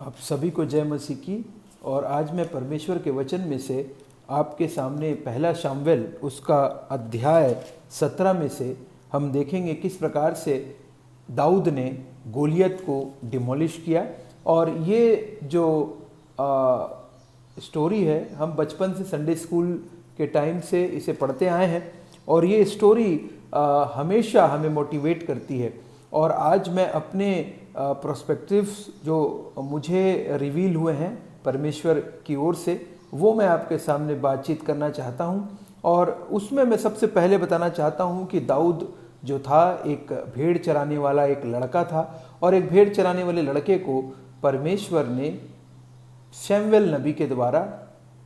आप सभी को जय मसीह की। और आज मैं परमेश्वर के वचन में से आपके सामने पहला शामुएल उसका अध्याय 17 में से हम देखेंगे किस प्रकार से दाऊद ने गोलियत को डिमोलिश किया। और ये जो स्टोरी है, हम बचपन से संडे स्कूल के टाइम से इसे पढ़ते आए हैं और ये स्टोरी हमेशा हमें मोटिवेट करती है। और आज मैं अपने प्रोस्पेक्टिव्स जो मुझे रिवील हुए हैं परमेश्वर की ओर से, वो मैं आपके सामने बातचीत करना चाहता हूँ। और उसमें मैं सबसे पहले बताना चाहता हूँ कि दाऊद जो था एक भेड़ चराने वाला एक लड़का था, और एक भेड़ चराने वाले लड़के को परमेश्वर ने शमूएल नबी के द्वारा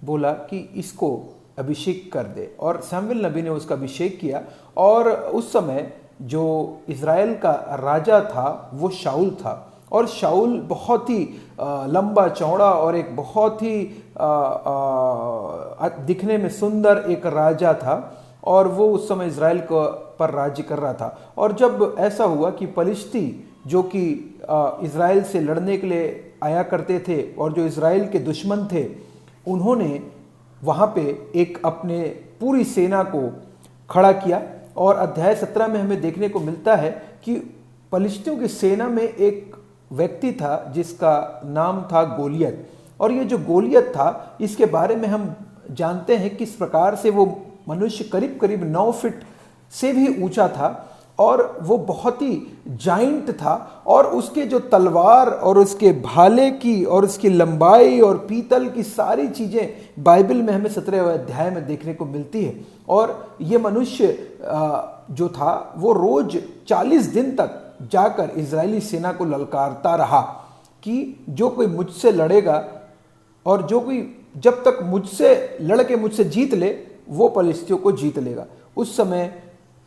बोला कि इसको अभिषेक कर दे। और शमूएल नबी ने उसका अभिषेक किया। और उस समय जो इज़राइल का राजा था वो शाऊल था। और शाऊल बहुत ही लंबा चौड़ा और एक बहुत ही दिखने में सुंदर एक राजा था, और वो उस समय इज़राइल को पर राज्य कर रहा था। और जब ऐसा हुआ कि पलिश्ती जो कि इज़राइल से लड़ने के लिए आया करते थे और जो इज़राइल के दुश्मन थे, उन्होंने वहाँ पे एक अपने पूरी सेना को खड़ा किया। और अध्याय 17 में हमें देखने को मिलता है कि पलिश्तियों की सेना में एक व्यक्ति था जिसका नाम था गोलियत। और ये जो गोलियत था, इसके बारे में हम जानते हैं किस प्रकार से वो मनुष्य करीब करीब 9 फीट से भी ऊंचा था, और वो बहुत ही जाइंट था। और उसके जो तलवार और उसके भाले की और उसकी लंबाई और पीतल की सारी चीज़ें बाइबल में हमें 17वें अध्याय में देखने को मिलती है। और ये मनुष्य जो था वो रोज 40 दिन तक जाकर इजरायली सेना को ललकारता रहा कि जो कोई मुझसे लड़ेगा और जो कोई जब तक मुझसे लड़ के मुझसे जीत ले, वो पलिश्तियों को जीत लेगा। उस समय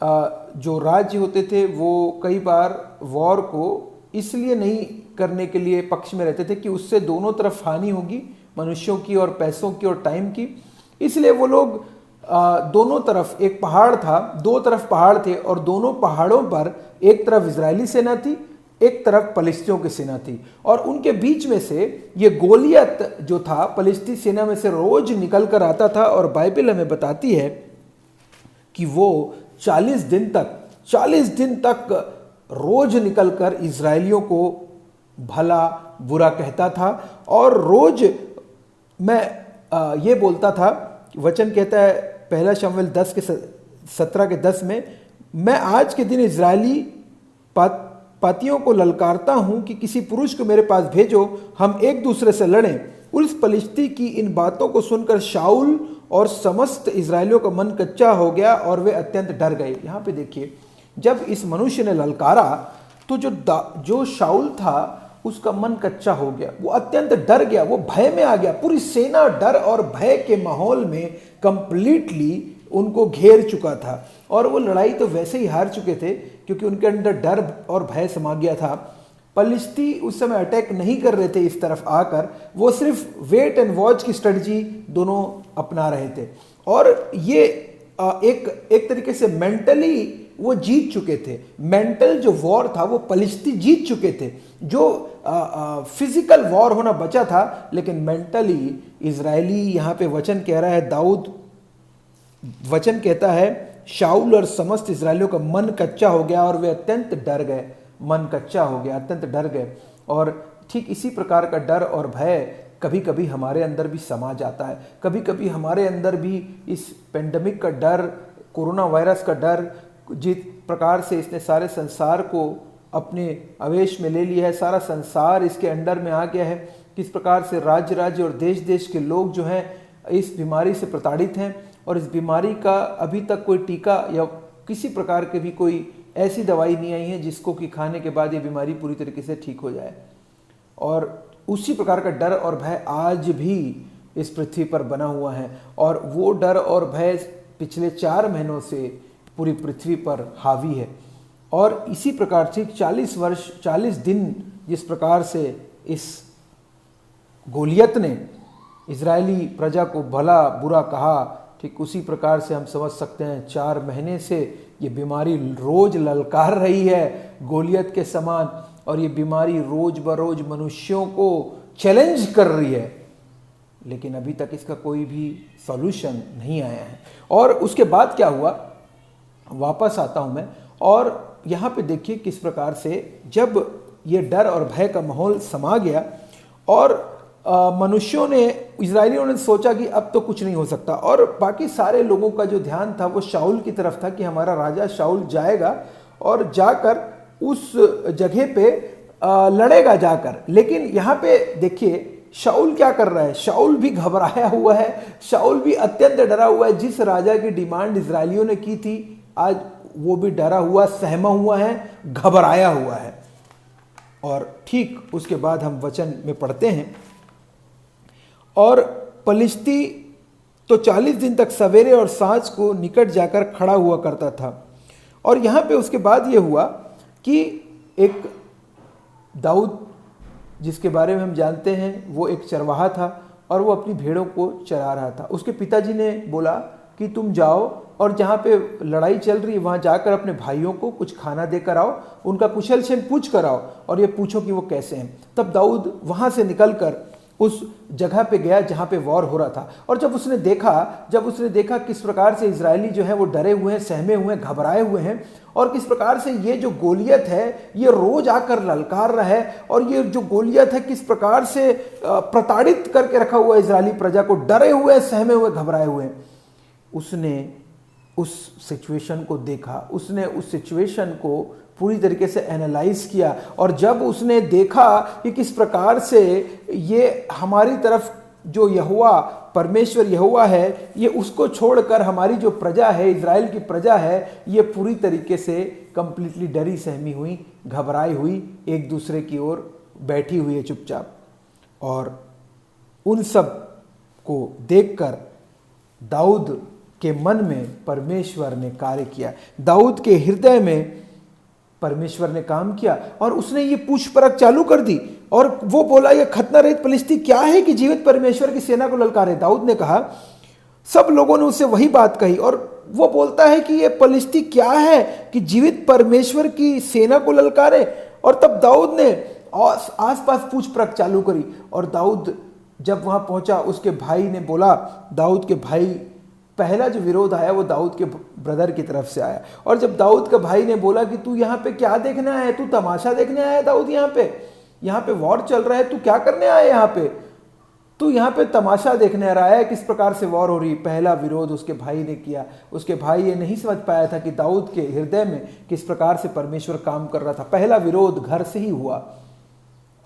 जो राज्य होते थे वो कई बार वॉर को इसलिए नहीं करने के लिए पक्ष में रहते थे कि उससे दोनों तरफ हानि होगी, मनुष्यों की और पैसों की और टाइम की। इसलिए वो लोग दोनों तरफ, एक पहाड़ था, 2 तरफ पहाड़ थे, और दोनों पहाड़ों पर एक तरफ इजरायली सेना थी, एक तरफ पलिश्तियों की सेना थी। और उनके बीच में से ये गोलियत जो था पलिश्ती सेना में से रोज निकल कर आता था। और बाइबल हमें बताती है कि वो 40 दिन तक रोज निकलकर इजरायलियों को भला बुरा कहता था। और रोज मैं ये बोलता था, वचन कहता है पहला शमूएल 10 के 17 के 10 में, मैं आज के दिन इजरायली पातियों को ललकारता हूं कि किसी पुरुष को मेरे पास भेजो, हम एक दूसरे से लड़ें। उस पलिश्ती की इन बातों को सुनकर शाऊल और समस्त इजरायलियों का मन कच्चा हो गया और वे अत्यंत डर गए। यहाँ पे देखिए, जब इस मनुष्य ने ललकारा तो जो शाऊल था उसका मन कच्चा हो गया, वो अत्यंत डर गया, वो भय में आ गया। पूरी सेना डर और भय के माहौल में कंप्लीटली उनको घेर चुका था। और वो लड़ाई तो वैसे ही हार चुके थे क्योंकि उनके अंदर डर और भय समा गया था। पलिश्ती उस समय अटैक नहीं कर रहे थे इस तरफ आकर, वो सिर्फ वेट एंड वॉच की स्ट्रेटजी दोनों अपना रहे थे। और ये एक तरीके से मेंटली वो जीत चुके थे। मेंटल जो वॉर था वो पलिश्ती जीत चुके थे। जो फिजिकल वॉर होना बचा था, लेकिन मेंटली इजरायली, यहाँ पे वचन कह रहा है, दाऊद वचन कहता है शाऊल और समस्त इजरायलियों का मन कच्चा हो गया और वे अत्यंत डर गए। मन कच्चा हो गया, अत्यंत डर गए। और ठीक इसी प्रकार का डर और भय कभी कभी हमारे अंदर भी समा जाता है। कभी कभी हमारे अंदर भी इस पेंडेमिक का डर, कोरोना वायरस का डर, जिस प्रकार से इसने सारे संसार को अपने आवेश में ले लिया है, सारा संसार इसके अंडर में आ गया है, किस प्रकार से राज्य राज्य और देश देश के लोग जो हैं इस बीमारी से प्रताड़ित हैं। और इस बीमारी का अभी तक कोई टीका या किसी प्रकार की भी कोई ऐसी दवाई नहीं आई है जिसको कि खाने के बाद ये बीमारी पूरी तरीके से ठीक हो जाए। और उसी प्रकार का डर और भय आज भी इस पृथ्वी पर बना हुआ है। और वो डर और भय पिछले 4 महीनों से पूरी पृथ्वी पर हावी है। और इसी प्रकार से 40 वर्ष 40 दिन जिस प्रकार से इस गोलियत ने इजरायली प्रजा को भला बुरा कहा, ठीक उसी प्रकार से हम समझ सकते हैं 4 महीने से ये बीमारी रोज ललकार रही है गोलियत के समान। और ये बीमारी रोज बरोज मनुष्यों को चैलेंज कर रही है, लेकिन अभी तक इसका कोई भी सॉल्यूशन नहीं आया है। और उसके बाद क्या हुआ, वापस आता हूं मैं, और यहाँ पे देखिए किस प्रकार से जब ये डर और भय का माहौल समा गया और मनुष्यों ने, इजरायलियों ने सोचा कि अब तो कुछ नहीं हो सकता, और बाकी सारे लोगों का जो ध्यान था वो शाऊल की तरफ था कि हमारा राजा शाऊल जाएगा और जाकर उस जगह पे लड़ेगा जाकर। लेकिन यहाँ पे देखिए शाऊल क्या कर रहा है, शाऊल भी घबराया हुआ है, शाऊल भी अत्यंत डरा हुआ है। जिस राजा की डिमांड इजरायलियों ने की थी, आज वो भी डरा हुआ, सहमा हुआ है, घबराया हुआ है। और ठीक उसके बाद हम वचन में पढ़ते हैं, और पलिश्ती तो 40 दिन तक सवेरे और सांझ को निकट जाकर खड़ा हुआ करता था। और यहाँ पे उसके बाद ये हुआ कि एक दाऊद, जिसके बारे में हम जानते हैं, वो एक चरवाहा था और वो अपनी भेड़ों को चरा रहा था। उसके पिताजी ने बोला कि तुम जाओ और जहाँ पे लड़ाई चल रही है वहाँ जाकर अपने भाइयों को कुछ खाना देकर आओ, उनका कुशल क्षेम पूछ कर आओ और ये पूछो कि वो कैसे हैं। तब दाऊद वहाँ से निकलकर उस जगह पे गया जहाँ पे वॉर हो रहा था। और जब उसने देखा किस प्रकार से इजरायली जो है वो डरे हुए हैं, सहमे हुए हैं, घबराए हुए हैं, और किस प्रकार से ये जो गोलियत है ये रोज आकर ललकार रहा है, और ये जो गोलियत है किस प्रकार से प्रताड़ित करके रखा हुआ है इजरायली प्रजा को, डरे हुए, सहमे हुए, घबराए हुए। उसने उस सिचुएशन को देखा, उसने उस सिचुएशन को पूरी तरीके से एनालाइज किया, और जब उसने देखा कि किस प्रकार से ये हमारी तरफ जो यहोवा, परमेश्वर यहोवा है, ये उसको छोड़कर हमारी जो प्रजा है, इजराइल की प्रजा है, ये पूरी तरीके से कंप्लीटली डरी सहमी हुई, घबराई हुई, एक दूसरे की ओर बैठी हुई है चुपचाप। और उन सब को देखकर दाऊद के मन में परमेश्वर ने कार्य किया, दाऊद के हृदय में परमेश्वर ने काम किया, और उसने ये पूछ परख चालू कर दी। और वो बोला, ये खतना रहित पलिश्ती क्या है कि जीवित परमेश्वर की सेना को ललकारे। दाऊद ने कहा, सब लोगों ने उससे वही बात कही, और वो बोलता है कि ये पलिश्ती क्या है कि जीवित परमेश्वर की सेना को ललकारे। और तब दाऊद ने आसपास पूछ परख चालू करी, और दाऊद जब वहां पहुंचा, उसके भाई ने बोला, दाऊद के भाई, पहला जो विरोध आया वो दाऊद के ब्रदर की तरफ से आया। और जब दाऊद के भाई ने बोला कि तू यहाँ पे क्या देखने आया है, तू तमाशा देखने आया है दाऊद, यहाँ पे वॉर चल रहा है, तू क्या करने आया है यहाँ पे, तू यहाँ पे तमाशा देखने आ रहा है किस प्रकार से वॉर हो रही। पहला विरोध उसके भाई ने किया। उसके भाई ये नहीं समझ पाया था कि दाऊद के हृदय में किस प्रकार से परमेश्वर काम कर रहा था। पहला विरोध घर से ही हुआ,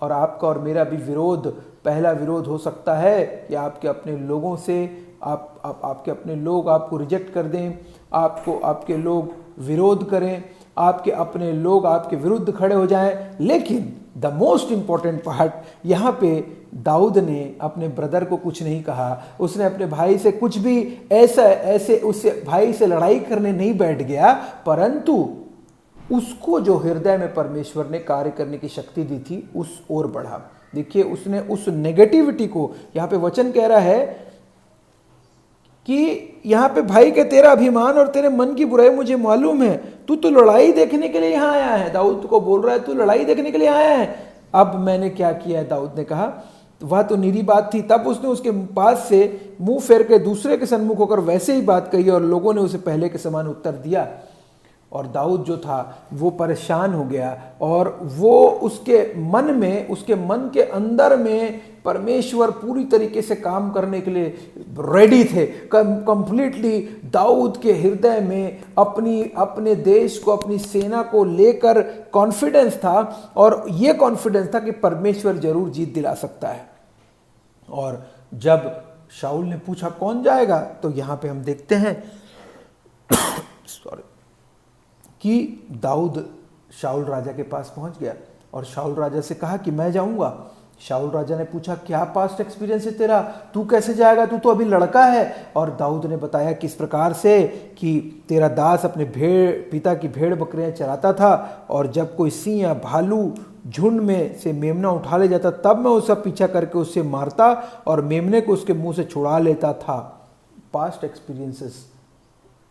और आपका और मेरा भी विरोध, पहला विरोध हो सकता है कि आपके अपने लोगों से, आपके अपने लोग आपको रिजेक्ट कर दें, आपके लोग विरोध करें, आपके अपने लोग आपके विरुद्ध खड़े हो जाएं। लेकिन द मोस्ट इंपॉर्टेंट पार्ट, यहाँ पे दाऊद ने अपने ब्रदर को कुछ नहीं कहा, उसने अपने भाई से कुछ भी ऐसे उससे भाई से लड़ाई करने नहीं बैठ गया, परंतु उसको जो हृदय में परमेश्वर ने कार्य करने की शक्ति दी थी उस ओर बढ़ा। देखिए, उसने उस नेगेटिविटी को, यहाँ पे वचन कह रहा है कि यहाँ पे भाई के तेरा अभिमान और तेरे मन की बुराई मुझे मालूम है, तू तो लड़ाई देखने के लिए यहाँ आया है। दाऊद को बोल रहा है, तू लड़ाई देखने के लिए आया है। अब मैंने क्या किया है, दाऊद ने कहा, वह तो निरी बात थी। तब उसने उसके पास से मुंह फेर के दूसरे के सन्मुख होकर वैसे ही बात कही, और लोगों ने उसे पहले के समान उत्तर दिया। और दाऊद जो था वो परेशान हो गया, और वो उसके मन के अंदर में परमेश्वर पूरी तरीके से काम करने के लिए रेडी थे। कंप्लीटली दाऊद के हृदय में अपने देश को, अपनी सेना को लेकर कॉन्फिडेंस था, और ये कॉन्फिडेंस था कि परमेश्वर जरूर जीत दिला सकता है। और जब शाऊल ने पूछा कौन जाएगा, तो यहां पे हम देखते हैं कि दाऊद शाऊल राजा के पास पहुंच गया और शाऊल राजा से कहा कि मैं जाऊंगा। शाऊल राजा ने पूछा, क्या पास्ट एक्सपीरियंस है तेरा, तू कैसे जाएगा, तू तो अभी लड़का है। और दाऊद ने बताया किस प्रकार से कि तेरा दास अपने पिता की भेड़ बकरियां चराता था, और जब कोई सिंह या भालू झुंड में से मेमना उठा ले जाता, तब मैं उसका पीछा करके उससे मारता और मेमने को उसके मुंह से छुड़ा लेता था। Past experiences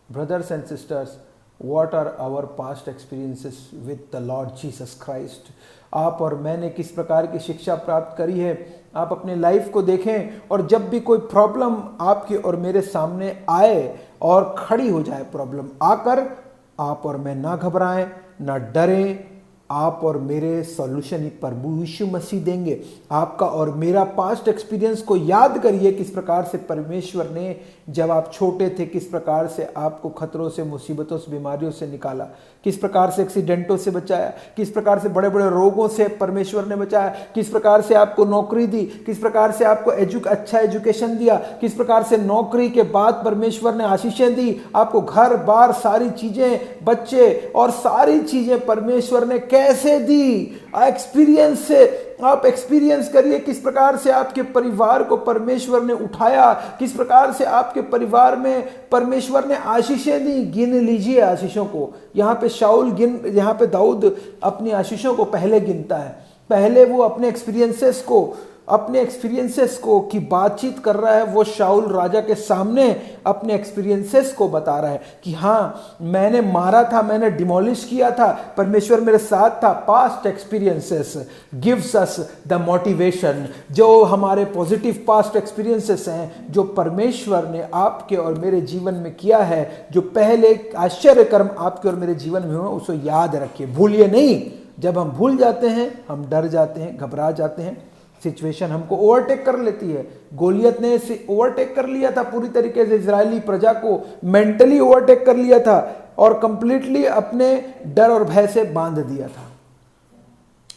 brothers and sisters, What are our past experiences with the Lord Jesus Christ? आप और मैंने किस प्रकार की शिक्षा प्राप्त करी है? आप अपने लाइफ को देखें, और जब भी कोई प्रॉब्लम आपके और मेरे सामने आए और खड़ी हो जाए प्रॉब्लम आकर, आप और मैं ना घबराएं, ना डरें। आप और मेरे सॉल्यूशन ही प्रभु यीशु मसीह देंगे। आपका और मेरा पास्ट एक्सपीरियंस को याद करिए, किस प्रकार से परमेश्वर ने जब आप छोटे थे किस प्रकार से आपको खतरों से, मुसीबतों से, बीमारियों से निकाला, किस प्रकार से एक्सीडेंटों से बचाया, किस प्रकार से बड़े बड़े रोगों से परमेश्वर ने बचाया, किस प्रकार से आपको नौकरी दी, किस प्रकार से आपको अच्छा एजुकेशन दिया, किस प्रकार से नौकरी के बाद परमेश्वर ने आशीषें दी, आपको घर बार सारी चीजें, बच्चे और सारी चीजें परमेश्वर ने कैसे दी। एक्सपीरियंस से आप एक्सपीरियंस करिए किस प्रकार से आपके परिवार को परमेश्वर ने उठाया, किस प्रकार से आपके परिवार में परमेश्वर ने आशीषें दी। गिन लीजिए आशीषों को। यहाँ पे दाऊद अपनी आशीषों को पहले गिनता है। पहले वो अपने एक्सपीरियंसेस को की बातचीत कर रहा है। वो शाऊल राजा के सामने अपने एक्सपीरियंसेस को बता रहा है कि हाँ, मैंने मारा था, मैंने डिमोलिश किया था, परमेश्वर मेरे साथ था। Past experiences gives us the motivation. जो हमारे पॉजिटिव पास्ट एक्सपीरियंसेस हैं, जो परमेश्वर ने आपके और मेरे जीवन में किया है, जो पहले आश्चर्य कर्म आपके और मेरे जीवन में हुए, उसको याद रखिए, भूलिए नहीं। जब हम भूल जाते हैं, हम डर जाते हैं, घबरा जाते हैं, सिचुएशन हमको ओवरटेक कर लेती है। गोलियत ने इसे ओवरटेक कर लिया था, पूरी तरीके से इजरायली प्रजा को मेंटली ओवरटेक कर लिया था और कंप्लीटली अपने डर और भय से बांध दिया था।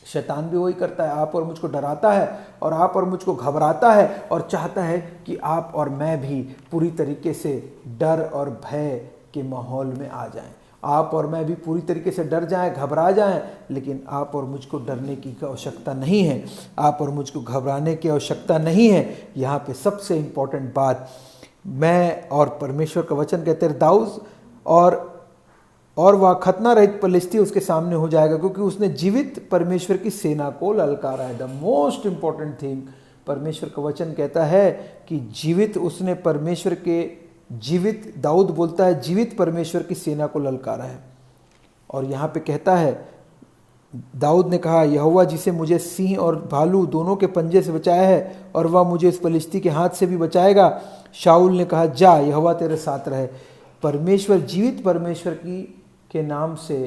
शैतान भी वही करता है, आप और मुझको डराता है और आप और मुझको घबराता है और चाहता है कि आप और मैं भी पूरी तरीके से डर और भय के माहौल में आ जाएं। आप और मैं भी पूरी तरीके से डर जाएं, घबरा जाएं, लेकिन आप और मुझको डरने की आवश्यकता नहीं है, आप और मुझको घबराने की आवश्यकता नहीं है। यहाँ पे सबसे इम्पोर्टेंट बात, मैं और परमेश्वर का वचन कहते हैं, दाऊद और वह खतना रहित पलिश्ती उसके सामने हो जाएगा, क्योंकि उसने जीवित परमेश्वर की सेना को ललकारा है। द मोस्ट इम्पोर्टेंट थिंग, परमेश्वर का वचन कहता है कि दाऊद बोलता है जीवित परमेश्वर की सेना को ललकारा है। और यहाँ पे कहता है, दाऊद ने कहा, यहोवा जिसे मुझे सिंह और भालू दोनों के पंजे से बचाया है, और वह मुझे इस पलिश्ती के हाथ से भी बचाएगा। शाऊल ने कहा, जा, यहोवा तेरे साथ रहे। जीवित परमेश्वर के नाम से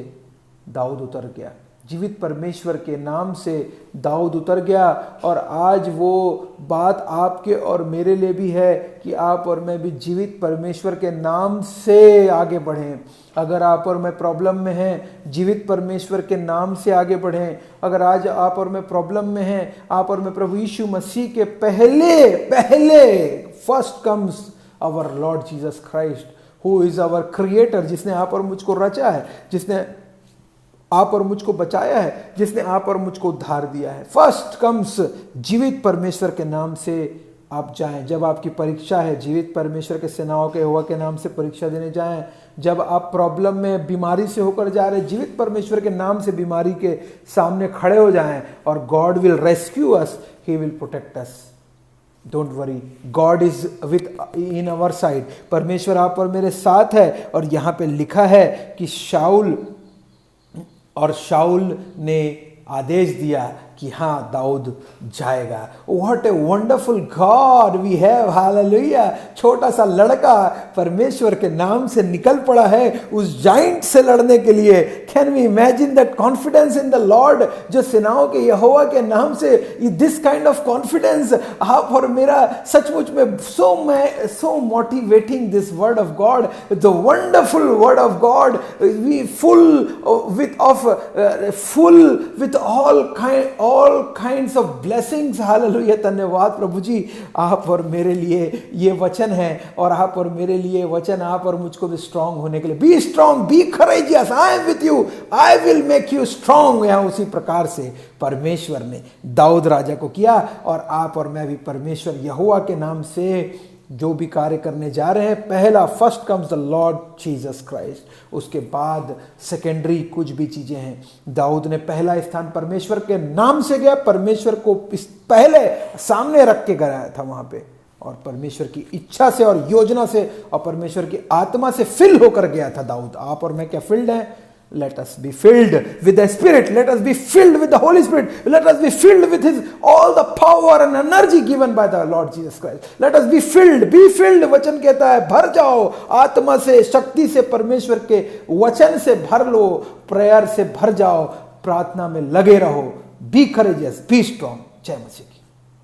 दाऊद उतर गया। जीवित परमेश्वर के नाम से दाऊद उतर गया। और आज वो बात आपके और मेरे लिए भी है कि आप और मैं भी जीवित परमेश्वर के नाम से आगे बढ़ें। अगर आप और मैं प्रॉब्लम में हैं, जीवित परमेश्वर के नाम से आगे बढ़ें। अगर आज आप और मैं प्रॉब्लम में हैं, आप और मैं प्रभु यीशु मसीह के पहले first comes our Lord Jesus Christ, who is our creator, जिसने आप और मुझको रचा है, जिसने आप और मुझको बचाया है, जिसने आप और मुझको उद्धार दिया है। फर्स्ट कम्स, जीवित परमेश्वर के नाम से आप जाएं। जब आपकी परीक्षा है, जीवित परमेश्वर के सेनाओं के यहोवा के नाम से परीक्षा देने जाएं। जब आप प्रॉब्लम में बीमारी से होकर जा रहे, जीवित परमेश्वर के नाम से बीमारी के सामने खड़े हो जाएं, और God will rescue us, he will protect us. Don't worry, God is with in our side. परमेश्वर आप और मेरे साथ है। और यहाँ पे लिखा है कि शाऊल ने आदेश दिया कि हाँ, दाऊद जाएगा। What a wonderful God we have, hallelujah. छोटा सा लड़का परमेश्वर के नाम से निकल पड़ा है उस जाइंट से लड़ने के लिए। Can we imagine that confidence in the Lord, जो सेनाओं के यहोवा के नाम से, दिस काइंड ऑफ कॉन्फिडेंस आप और मेरा सचमुच में so motivating, this word of God, the wonderful word of God, we full with all kinds of blessings, hallelujah. धन्यवाद प्रभु जी, आप और मेरे लिए ये वचन है, और आप और मेरे लिए वचन आप और मुझको भी स्ट्रांग होने के लिए। B strong, be courageous, I am with you, I will make you strong. यहाँ उसी प्रकार से परमेश्वर ने दाऊद राजा को किया, और आप और मैं भी परमेश्वर यहोवा के नाम से जो भी कार्य करने जा रहे हैं, पहला first comes the Lord Jesus Christ, उसके बाद सेकेंडरी कुछ भी चीजें हैं। दाऊद ने पहला स्थान परमेश्वर के नाम से गया, परमेश्वर को पहले सामने रख के गया था वहां पे, और परमेश्वर की इच्छा से और योजना से और परमेश्वर की आत्मा से फिल होकर गया था दाऊद। आप और मैं क्या फिल्ड हैं? Let us be filled with the Spirit. Let us be filled with the Holy Spirit. Let us be filled with His all the power and energy given by the Lord Jesus Christ. Let us be filled. Be filled. वचन कहता है भर जाओ आत्मा से, शक्ति से, परमेश्वर के वचन से भर लो, प्रेयर से भर जाओ, प्रार्थना में लगे रहो। Be courageous. Be strong. जय मसीह।